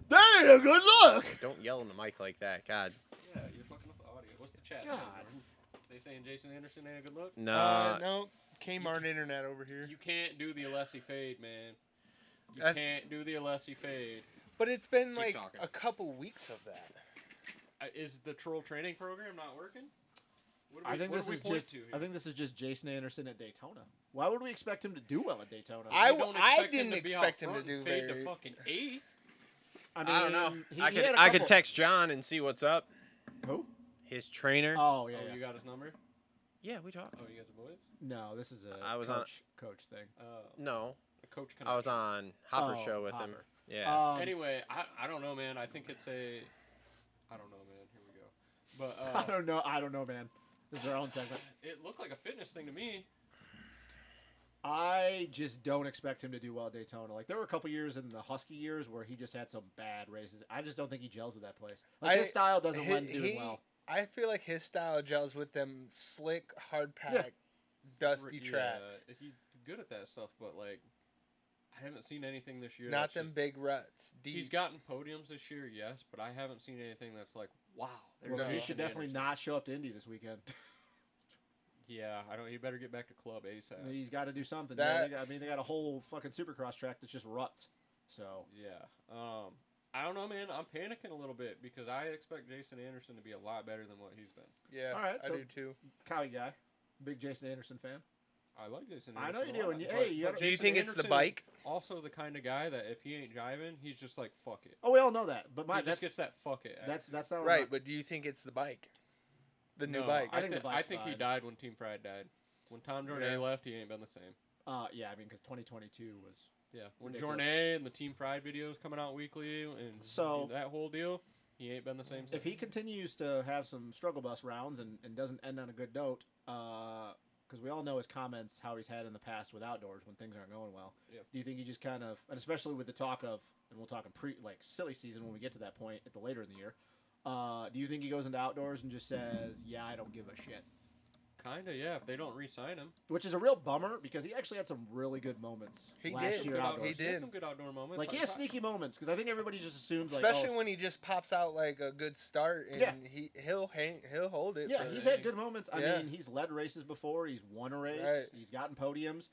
that? Ain't a good look. Don't yell in the mic like that. God. Yeah, you're fucking up the audio. What's the chat? God. saying? They saying Jason Anderson ain't a good look? No. No. Kmart Internet over here. You can't do the Alessi fade, man. You I- can't do the Alessi fade. But it's been Keep like talking. a couple weeks of that. Is the troll training program not working? What do I we- think what this do we is point just. to here? I think this is just Jason Anderson at Daytona. Why would we expect him to do well at Daytona? I We don't I expect didn't him to be expect out him to front do and fade very- to fucking 8th. I I don't know. he I had a could couple- text John and see what's up. Who? His trainer. Oh yeah. Oh, yeah. you got his number? Yeah, we talked. Oh, you guys are boys? No, this is a I was on- coach thing. No, A coach I was connection. on Hopper's Oh, show with him. Hopper. Yeah. Anyway, I don't know, man. I think it's a. I don't know, man. Here we go. But I don't know. I don't know, man. This is our own segment. it looked like a fitness thing to me. I just don't expect him to do well at Daytona. Like there were a couple years in the Husky years where he just had some bad races. I just don't think he gels with that place. Like his style doesn't lend doing well. I feel like his style gels with them slick, hard pack, dusty tracks. He's good at that stuff, but like, I haven't seen anything this year. Not that's them just- big ruts. Deep. He's gotten podiums this year, yes, but I haven't seen anything that's like, wow. there's Well, he Jason should definitely Anderson. not show up to Indy this weekend. Yeah, I don't. He better get back to club ASAP. He's got to do something. That- they got a whole fucking Supercross track that's just ruts. So Yeah. I don't know, man. I'm panicking a little bit because I expect Jason Anderson to be a lot better than what he's been. Yeah, All right, I so- do too. Cowie guy, big Jason Anderson fan. I like Jason I Anderson. know you a do, lot, and you- but- hey, you but gotta- Do you Jason think it's the Anderson bike? is also the kind of guy that if he ain't driving, he's just like, fuck it. Oh, we all know that, but He my just that's gets that fuck it. that's not what Right, I'm- but do you think it's the bike? The new No, bike. I think the I bike's think he fine. died when Team Pride died. When Tom Jornet Yeah. left, he ain't been the same. Yeah, I mean because 2022 was Yeah, when Ridiculous. Jornet and the Team Pride videos coming out weekly and So- that whole deal, he ain't been the same. if since. he continues to have some struggle bus rounds and doesn't end on a good note, because we all know his comments, how he's had in the past with outdoors when things aren't going well. Yeah. Do you think he just kind of, and especially with the talk of, and we'll talk in silly season when we get to that point at the later in the year, do you think he goes into outdoors and just says, yeah, I don't give a shit? Kinda, yeah. If they don't re-sign him, Which is a real bummer because he actually had some really good moments He last did. year outdoors. He did. had some good outdoor moments. Like he has sneaky moments because I think everybody just assumes Especially like, when he just pops out like a good start, and Yeah. he'll hold it. yeah, for- he's had good moments. I Yeah. mean, he's led races before. He's won a race. Right. He's gotten podiums.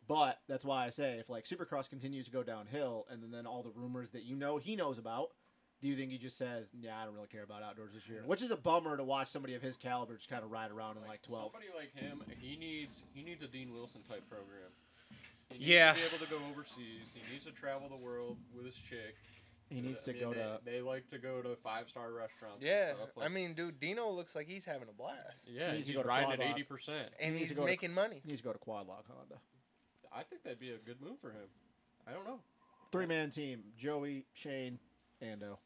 But that's why I say if like Supercross continues to go downhill, and then all the rumors that he knows about, do you think he just says, "Yeah, I don't really care about outdoors this year"? Which is a bummer to watch somebody of his caliber just kind of ride around in like 12. Somebody like him, he needs a Dean Wilson type program. He needs Yeah. to be able to go overseas. He needs to travel the world with his chick. He needs to I mean, go to. They like to go to 5-star restaurants. Yeah, and stuff. I mean, dude, Dino looks like he's having a blast, yeah, needs to he's go to riding at Quad Lock. 80%. and needs to he's go to- making money. He needs to go to Quad Lock Honda. I think that'd be a good move for him. I don't know. 3-man team: Joey, Shane, Ando.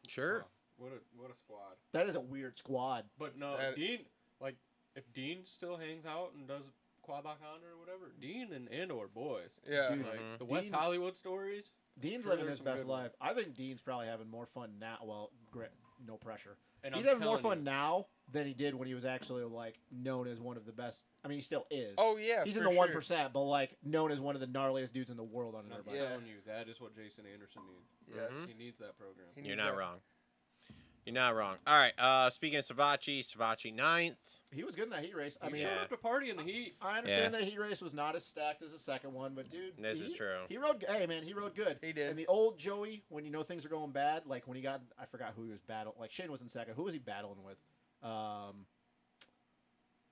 Sure. What a squad. That is a weird squad. But no, That- Dean, like, if Dean still hangs out and does Quad Lock Honda or whatever, Dean and Ando are boys. Yeah, Dude, Like, Mhm. the West Dean- Hollywood stories. Dean's Sure, living there's his some best good life. I think Dean's probably having more fun now. Well, no pressure. And He's I'm having more telling fun now than he did when he was actually like known as one of the best. I mean, he still is. Oh yeah, he's for in the sure. 1%, but like known as one of the gnarliest dudes in the world on And an I'm airbike. Yeah. telling you, that is what Jason Anderson needs. Yes. Mhm. He needs that program. He You're needs not that. wrong. You're not wrong. All right. Speaking of Savachi 9th. He was good in that heat race. I He mean, showed Yeah. up to party in the heat. I understand that heat race was not as stacked as the second one, but dude, This is true. He rode. Hey man, he rode good. He did. And the old Joey, when you know things are going bad, like when he got, I forgot who he was battling. Like Shane was in second. Who was he battling with?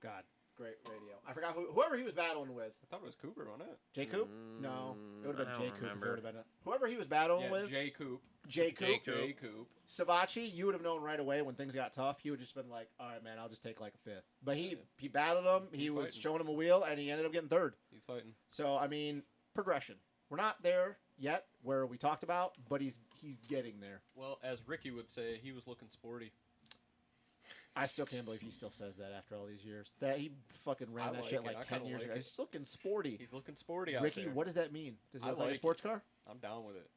God, great radio. I forgot whoever he was battling with. I thought it was Cooper, wasn't it? J Coop? No, it would have I been don't J Coop. remember. Whoever he was battling Yeah, with. Jay Coop. J Coop. J. Coop. Jay Coop. Savachi, you would have known right away when things got tough. He would just been like, "All right, man, I'll just take like a fifth." But he battled him. He He's was fighting. showing him a wheel, and he ended up getting third. He's fighting. So I mean, progression. We're not there yet where we talked about, but he's getting there. Well, as Ricky would say, he was looking sporty. I still can't believe he still says that after all these years. That he fucking ran I that like shit it. like I 10 kinda years like ago. it. He's looking sporty. He's looking sporty out Ricky, there. what does that mean? Does he I look like a like it. sports car? I'm down with it.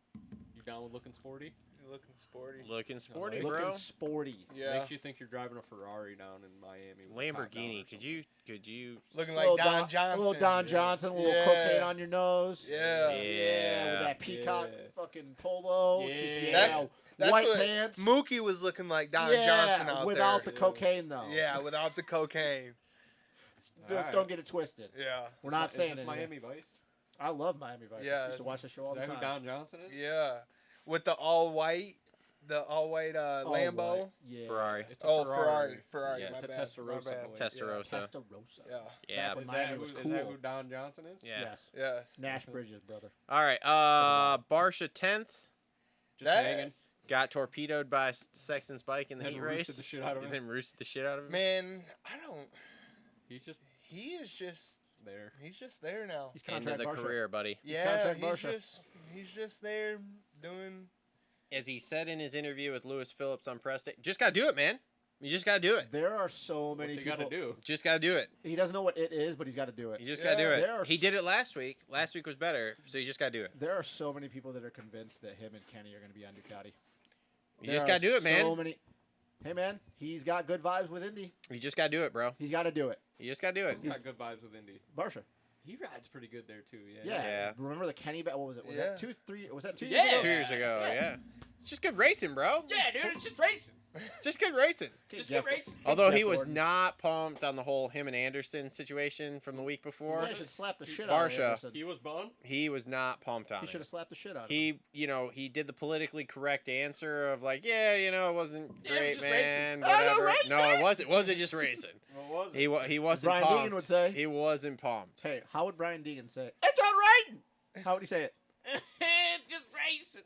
You down with looking sporty? You're looking sporty. Looking sporty, Looking bro. Looking sporty. Yeah, Makes you think you're driving a Ferrari down in Miami. with a top down Lamborghini. or Could something. you? looking Little like Don Johnson. A little Don Yeah. Johnson, a little Yeah. cocaine on your nose. Yeah. Yeah, with that peacock Yeah. fucking polo. Yeah. Just, That's white what pants. Mookie was looking like Don yeah, Johnson out without there. the cocaine though. Yeah, without the cocaine. Just Alright. don't get it twisted. Yeah. We're not Is saying this it. Miami Vice. I love Miami Vice. Yeah, I used to watch the show all Is the that who time. Don Johnson is? Yeah. With the all white Lambo. White. Yeah. Ferrari. It's a Oh, Ferrari. Yes. My It's a bad. Testarossa My bad. boy. Testarossa. Testarossa. Yeah. Yeah. Back when Is Miami that, was is that cool. who Don Johnson is? Yeah. Yes. Yes. Nash Bridges, brother. All right. Barsha 10th Just That- hanging. got torpedoed by Sexton's bike in the And heat roosted race. the shit out of And him. then roosted the shit out of him. Man, I don't. He's just He is just. there. He's just there now. He's End of contract the Barsha. career, buddy. Yeah. contract Barsha. He's just there doing. As he said in his interview with Lewis Phillips on Press Day, just gotta do it, man. You just gotta do it. There are so many What's he people. got to do? Just gotta do it. He doesn't know what it is, but he's got to do it. You just gotta do Yeah. There are it. He did it last week. Last week was better, so you just gotta do it. There are so many people that are convinced that him and Kenny are going to be on Ducati. You just gotta do it, man. So many. Hey man, he's got good vibes with Indy. You just gotta do it, bro. He's got to do it. You just gotta do it. He's got good vibes with Indy. Barsha. He rides pretty good there too. Yeah. Yeah. Yeah. Remember the Kenny? What was it? Was Yeah. that 2-3? Was that 2 Yeah. years ago? 2 years ago, Yeah. yeah. It's just good racing, bro. Yeah, dude, it's just racing. Just good racing. Okay, Just Jeff- good racing. Although Jeff he was Gordon. not pumped on the whole him and Anderson situation from the week before. Yeah, should slap the shit out of Barsha. Anderson. He was bummed. He was not pumped on He should it. have slapped the shit out of him. He, he did the politically correct answer of like, yeah, it wasn't Yeah, it was great, just man. racing. Oh, no, Whatever. right, No, man. it wasn't just racing. What was it? He wasn't Brian pumped. Deegan would say. He wasn't pumped. Hey, how would Brian Deegan say it? It's all right. How would he say it? just racing.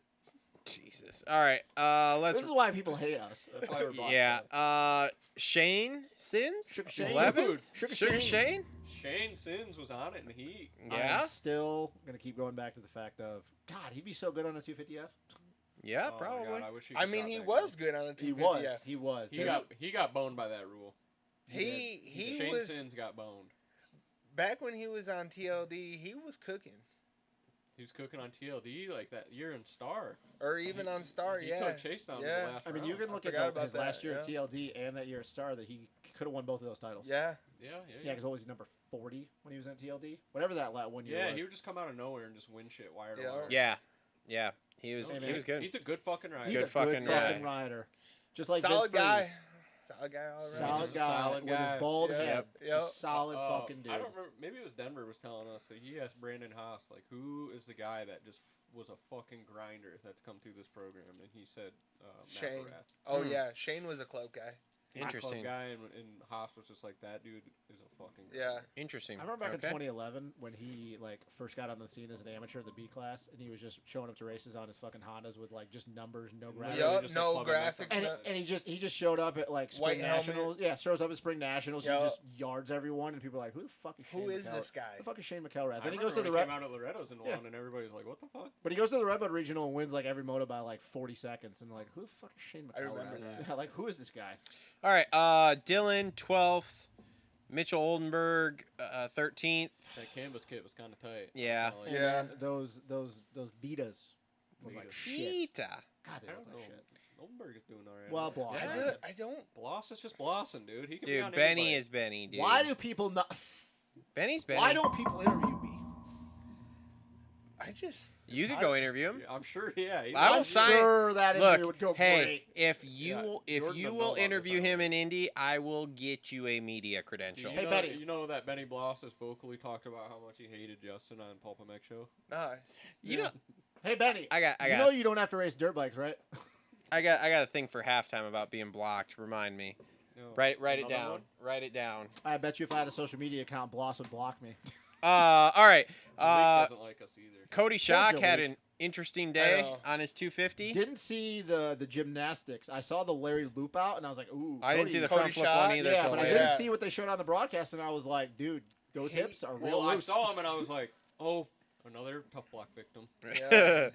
Jesus. All right. Let's. This is why people hate us. That's why we're bought Yeah. now. Shane Sins. Sugar Shane. 11th? Dude, Sugar Sugar Shane. Shane. Shane Sins was on it in the heat. Yeah. I'm still gonna keep going back to the fact of God. He'd be so good on a 250F. Yeah, Oh my probably. God, I wish I mean, he was good on a 250F. He was. He got boned by that rule. He Shane was. Sins got boned. back when he was on TLD, he was cooking. He was cooking on TLD like that year in Star. Or even on Star, He yeah. took Chase down to the last I mean, round. you can I look forgot at about his last that, year at TLD and that year at Star that he could have won both of those titles. Yeah. Yeah. Yeah, because what was he, number 40 when he was at TLD? Whatever that one year Yeah, was. he would just come out of nowhere and just win shit wire to Yeah. wire. Yeah. He was Hey, he man. was good. He's a good fucking rider. He's Good a fucking good fucking rider. Just like Solid Vince guy. Freeze. Solid guy all around. Solid Just a guy solid with guy. his bald Yeah. head. Yep. Just solid fucking dude. I don't remember. Maybe it was Denver was telling us that he asked Brandon Haas, like, who is the guy that just was a fucking grinder that's come through this program? And he said, Shane. Matt Barath. Oh, yeah. Shane was a club guy. Interesting. Guy, and Haas was just like, that dude is a fucking Yeah. grinder. Interesting. I remember back Okay. in 2011 when he like first got on the scene as an amateur in the B class, and he was just showing up to races on his fucking Hondas with like just numbers, no graphics. Yeah. Yup, just no a club event. graphics. And, no- and he just showed up at like Spring White helmet. Nationals. Yeah, shows up at Spring Nationals. Yup. He just yards everyone, and people are like, "Who the fuck is Shane Who is McElrath? this guy? Who the fuck is Shane McElrath?" I Then he goes to the remember Red, when he came out at Loretto's and Yeah. won, and everybody was like, what the fuck? but he goes to the Redbud Regional and wins like every moto by like 40 seconds, and like, who the fuck is Shane McElrath? I remember that. Yeah, like who is this guy? All right. Dylan 12th, Mitchell Oldenburg 13th. That canvas kit was kind of tight. Yeah. I like And it. Yeah. then those betas look like Betas. shit. Pita. God, they I look don't like know. shit. Oldenburg is doing all right. Well, man. Bloss. Yeah, I don't. Bloss is just Blossom, dude. He can be Dude, on Benny anybody. is Benny, dude. Why do people not? Benny's Benny. Why don't people interview me? I just. You could go interview him. Yeah, I'm sure. Yeah, he's I will I'm awesome. sign- sure that interview Look, would go hey, great. if you Yeah, Jordan will would know about interview this, I him don't in Indy, I will get you a media Do credential. You Hey, know, Benny. You know that Benny Bloss has vocally talked about how much he hated Justin on Pulp MX show? Nah. You know, Hey Benny, I got you know you don't have to race dirt bikes, right? I got a thing for halftime about being blocked. Remind me. No. Write it Another down. one? Write it down. I bet you if I had a social media account, Bloss would block me. All right. Malik doesn't like us either. Cody Schock Joe had Leak. an interesting I day know. on his 250. Didn't see the gymnastics. I saw the Larry loop out, and I was like, ooh. I didn't see the Cody front flip Schock? one either. Yeah, till but I later. didn't Yeah. see what they showed on the broadcast, and I was like, dude, those He- hips are real Well, I loose. saw him and I was like, oh, another tough block victim. Yeah.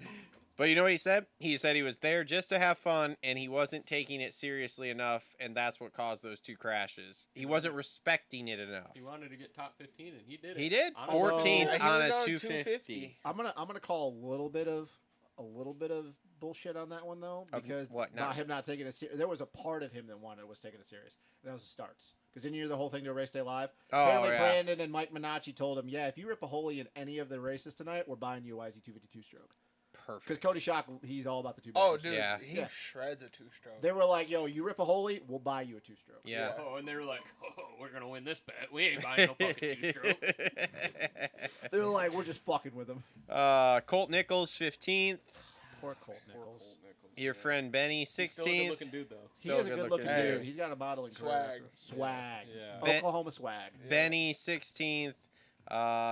But you know what he said? He said he was there just to have fun, and he wasn't taking it seriously enough, and that's what caused those two crashes. He wasn't respecting it enough. He wanted to get top 15 and he did it. He did On a- 14th He on was a on 250. I'm gonna call a little bit of bullshit on that one though, Of because what? not him not taking it serious. There was a part of him that was taking it serious, and that was the starts. Because didn't you hear the whole thing to Race Day Live? Oh, Apparently, yeah. Brandon and Mike Minacci told him, "Yeah, if you rip a holy in any of the races tonight, we're buying you a YZ252 stroke." Because Perfect. Cody Schock, he's all about the two. Oh, bangers. dude. Yeah. He Yeah. shreds a two-stroke. They were like, "Yo, you rip a holy, we'll buy you a two-stroke." Yeah. Oh, and they were like, oh, we're going to win this bet. We ain't buying no fucking two-stroke. They were like, "We're just fucking with them." Colt Nichols 15th. Poor Colt Poor Nichols. Colt Nichols, Your yeah. friend Benny He's still a 16th. good-looking dude, though. He Still is a good-looking good-looking dude. dude. He's got a modeling career. Swag. after him. Swag. Yeah. Ben- Oklahoma swag. Benny 16th.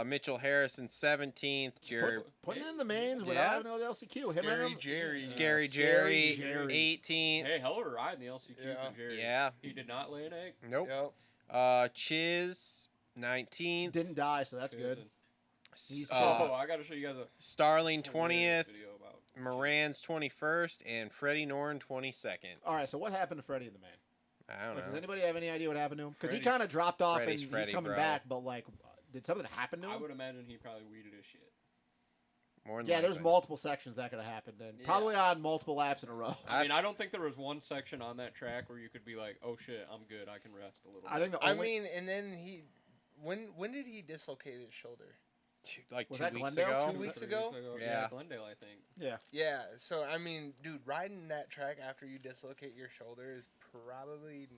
Mitchell Harrison 17th. Jerry Putting in the mains without Yeah. having to go to the LCQ. Him Scary and him. Jerry. Scary Scary Jerry Jerry. 18th. Hey, hell of a ride in the LCQ Yeah. from Jerry. Yeah. He did not lay an egg. Nope. Yep. Chiz 19th. Didn't die, so that's good. He's Oh, I got to show you guys a Starling hilarious 20th. video about Moran's 21st. And Freddie Norn 22nd. All right, so what happened to Freddie in the main? I don't Like, does know. anybody have any idea what happened to him? Because he Freddie's- kind of dropped off Freddie's and Freddie, he's coming bro. back, but like, did something happen to I him? would imagine he probably weeded his shit. More than Yeah, there's likely. multiple sections that could have happened, and Yeah. probably on multiple laps in a row. I mean, I don't think there was one section on that track where you could be like, oh shit, I'm good. I can rest a little bit. I think the I only mean, and then he. When did he dislocate his shoulder? Like Was 2 that weeks Glendale? ago. 2 weeks 3 ago? Yeah. Glendale, I think. yeah. Yeah. So I mean, dude, riding that track after you dislocate your shoulder is probably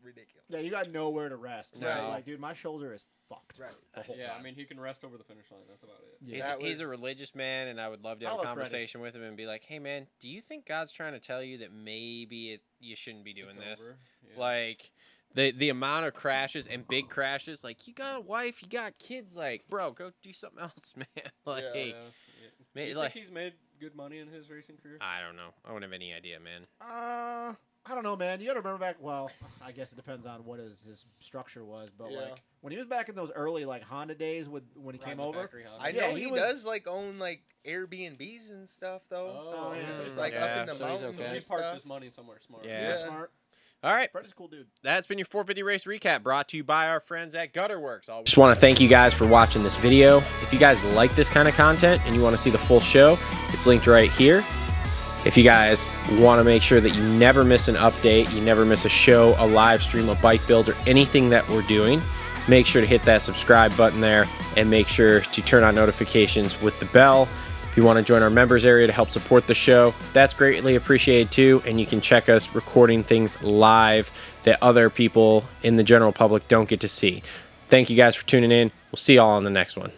ridiculous. Yeah, you got nowhere to rest. It's just No. like, dude, my shoulder is fucked. Right. The whole Yeah, I time. mean, he can rest over the finish line. That's about it. Yeah. He's, That he's was- a religious man, and I would love to I have a love Freddie. conversation with him and be like, "Hey, man, do you think God's trying to tell you that maybe you shouldn't be doing It's this?" over. Yeah. Like, the amount of crashes and big crashes. Like, you got a wife, you got kids. Like, bro, go do something else, man. Like, Yeah. Yeah, yeah. ma- Do you like, think he's made good money in his racing career? I don't know. I don't have any idea, man. I don't know, man. You got to remember back. Well, I guess it depends on what his structure was, but Yeah. like when he was back in those early like Honda days when he Riding came the over. factory Honda. I Yeah, know he he was- does like own like Airbnbs and stuff though. Oh, yeah, so he's Like yeah, up in the so he's mountains okay. and He's parked stuff. his money somewhere smart. Yeah. He was Yeah. smart. All right. Fred is a cool dude. That's been your 450 race recap brought to you by our friends at Gutter Works. Just want to thank you guys for watching this video. If you guys like this kind of content and you want to see the full show, it's linked right here. If you guys want to make sure that you never miss an update, you never miss a show, a live stream, a bike build, or anything that we're doing, make sure to hit that subscribe button there and make sure to turn on notifications with the bell. If you want to join our members area to help support the show, that's greatly appreciated too, and you can check us recording things live that other people in the general public don't get to see. Thank you guys for tuning in. We'll see y'all on the next one.